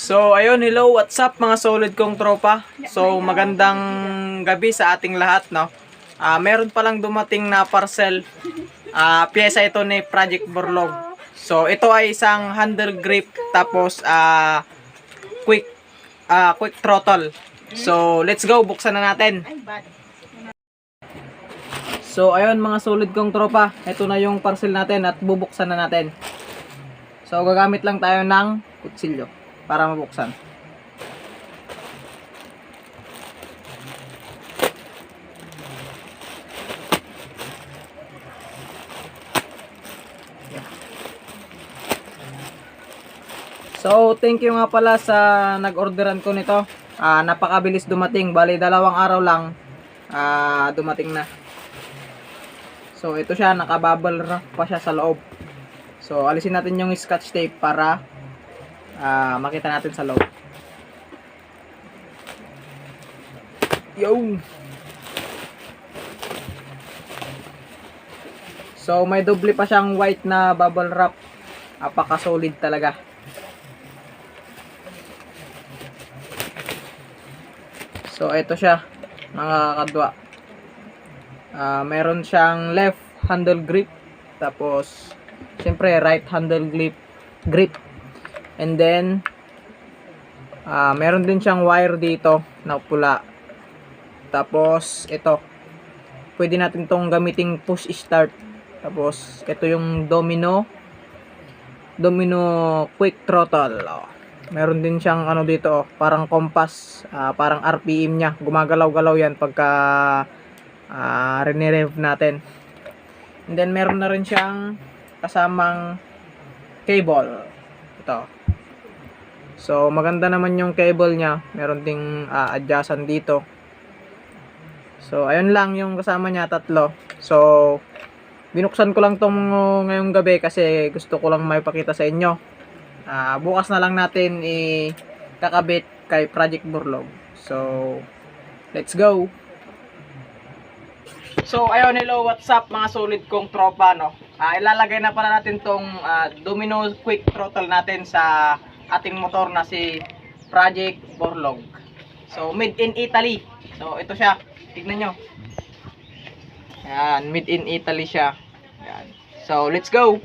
So, ayun, hello, what's up mga solid kong tropa? So, magandang gabi sa ating lahat, no? Meron palang dumating na parcel. Piyesa ito ni Project Borlog. So, ito ay isang handle grip tapos quick quick throttle. So, let's go, buksan na natin. So, ayun mga solid kong tropa, ito na yung parcel natin at bubuksan na natin. So, gagamit lang tayo ng kutsilyo para mabuksan. So, thank you nga pala sa nag-orderan ko nito. Napakabilis dumating. Bali, 2 araw lang dumating na. So, ito siya. Nakabubble wrap pa siya sa loob. So, alisin natin yung scotch tape para makita natin sa loob. Yo! So, may doble pa siyang white na bubble wrap. Apaka-solid talaga. So, ito siya, mga kadwa. Meron siyang left handle grip. Tapos, siyempre, right handle grip. And then, meron din siyang wire dito na pula. Tapos, ito. Pwede natin tong gamiting push start. Tapos, ito yung domino quick throttle. Meron din siyang ano dito, parang compass, parang RPM niya. Gumagalaw-galaw yan pagka rev natin. And then, meron na rin siyang kasamang cable. Ito. So, maganda naman yung cable niya. Meron ding adjustan dito. So, ayun lang yung kasama niya, 3. So, binuksan ko lang tong ngayong gabi kasi gusto ko lang maipakita sa inyo. Bukas na lang natin kakabit kay Project Borlog. So, let's go! So, ayun, hello, what's up mga solid kong tropa, no? Ilalagay na pala natin tong domino quick throttle natin sa ating motor na si Project Borlog. So, made in Italy. So, ito siya. Tignan nyo. Ayan, made in Italy siya. Ayan. So, let's go!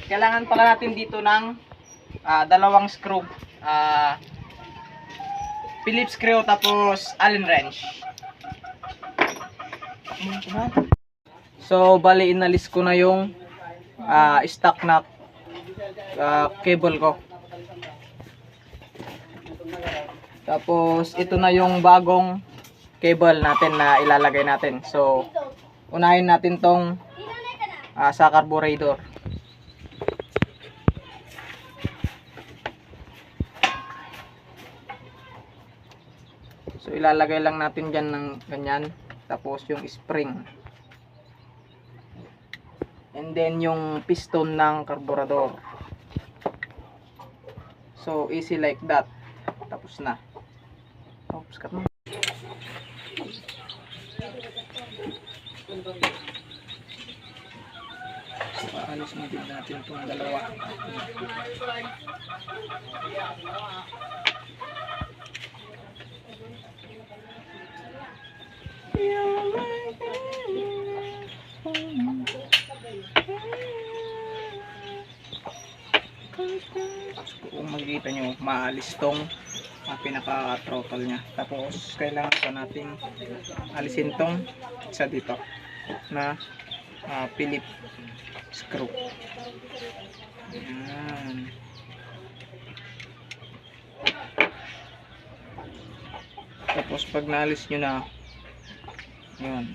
Kailangan pala natin dito ng 2 screw. Phillips screw tapos Allen wrench. So, bali inalis ko na yung stock na cable ko. Tapos, ito na yung bagong cable natin na ilalagay natin. So, unahin natin tong sa carburetor. So, ilalagay lang natin dyan ng ganyan. Tapos, yung spring. And then, yung piston ng carburetor. So, easy like that. Tapos na. Oops, cut mo. So, aalis na din natin itong 2. Kung makikita nyo, maalis tong pinaka throttle nya. Tapos kailangan pa natin alisin tong isa dito na Phillips screw. Ayan. Tapos pag naalis nyo na, yun,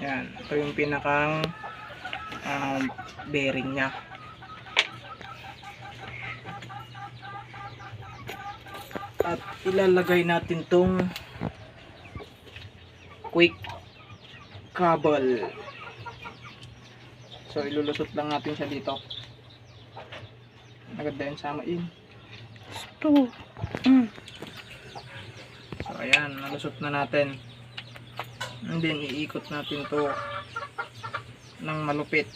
yan, ito yung pinakang bearing nya. At ilalagay natin tong quick cable. So, ilulusot lang natin siya dito. Maganda yun, sama yun. So, ayan, nalusot na natin. And then iikot natin to ng malupit.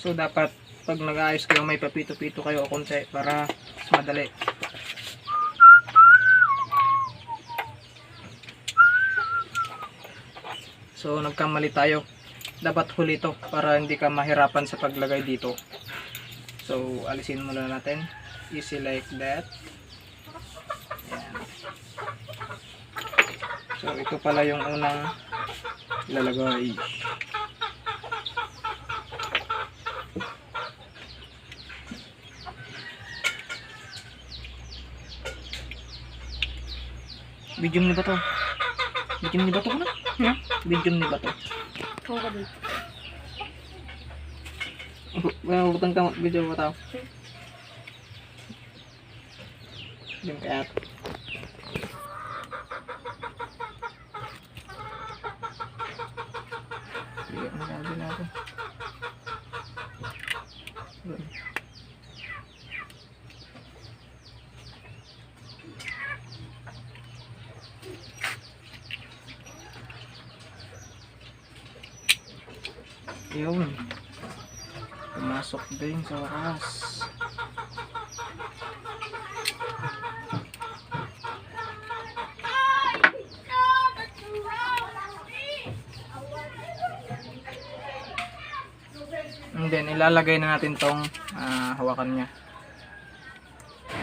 So dapat pag nag-aayos kayo may papito-pito kayo o konti para mas madali. So nagkamali tayo. Dapat huli ito para hindi ka mahirapan sa paglagay dito. So alisin muna natin. Easy like that. Ayan. So ito pala yung unang ilalagay. Medium ni ba to? Medium ni ba to na? Yeah? Medium ni ba to? Oo ka dito. Butang ka video ba tao? Medium kaya. Sige, magagawin natin. Yun. Pumasok din sa wakas. And then ilalagay na natin tong hawakan niya.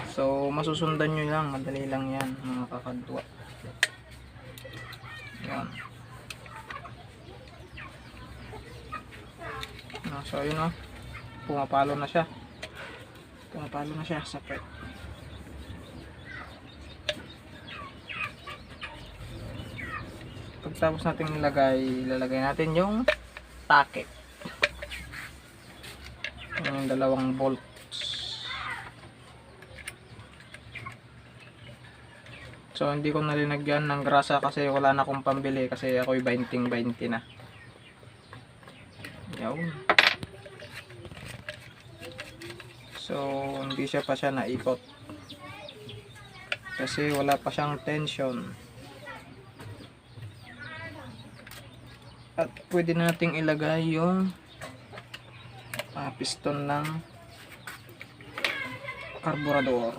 So masusundan nyo lang, madali lang yan mga kakadwa. Yan. So yun o, pumapalo na siya sa pet. Pagtapos natin ilalagay natin yung take, yung dalawang bolts. So hindi ko nalinagyan ng grasa kasi wala na akong pambili kasi ako'y 20-20 na. Yun. So hindi siya pa siya naikot kasi wala pa siyang tension. At pwede nating ilagay yung piston ng karburador.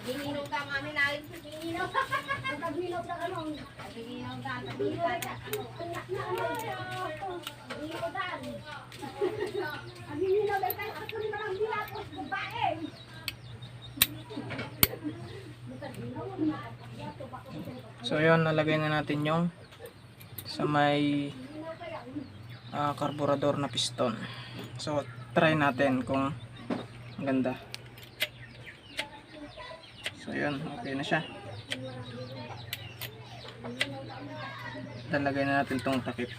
Nagiinom ka, mami, nalim sa giinom. Nagiinom ka, ano? Nagiinom ka, nagiinom ka. Anak na, ano? Nagiinom ka. Nagiinom ka, ako rin malang bilakos, babae. So yun, nalagay na natin yung sa may karburador na piston. So try natin kung ganda. So yun, okay na siya. Talagay na natin tong takip.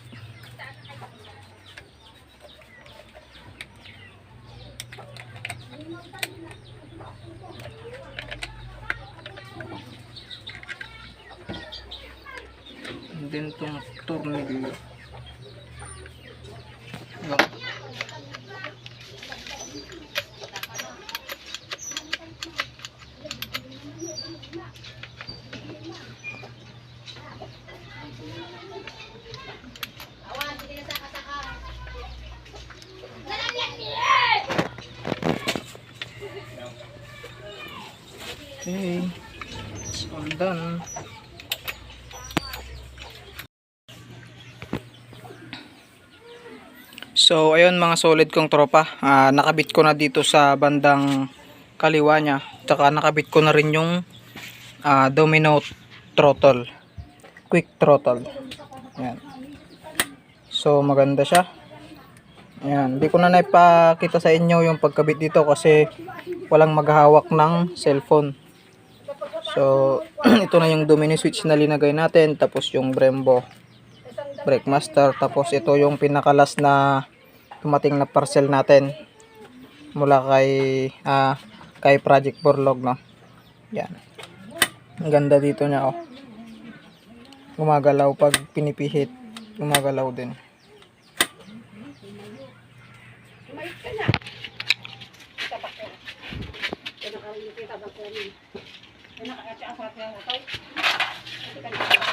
And then tong tornilyo. Go. Okay, it's all done. So ayun mga solid kong tropa, nakabit ko na dito sa bandang kaliwa niya, tsaka nakabit ko na rin yung domino throttle, quick throttle. Ayan. So maganda siya. Ayan, hindi ko na naipakita sa inyo yung pagkabit dito kasi walang maghahawak ng cellphone. So ito na yung domino switch na linagay natin, tapos yung Brembo brake master, tapos ito yung pinakalas na tumating na parcel natin mula kay Project Borlog, no. Yan. Ang ganda dito niya, oh. Gumagalaw pag pinipihit. Gumagalaw din. Sumait ka na. Tabak ko. Tabak ko. Tabak ko. Tabak ko.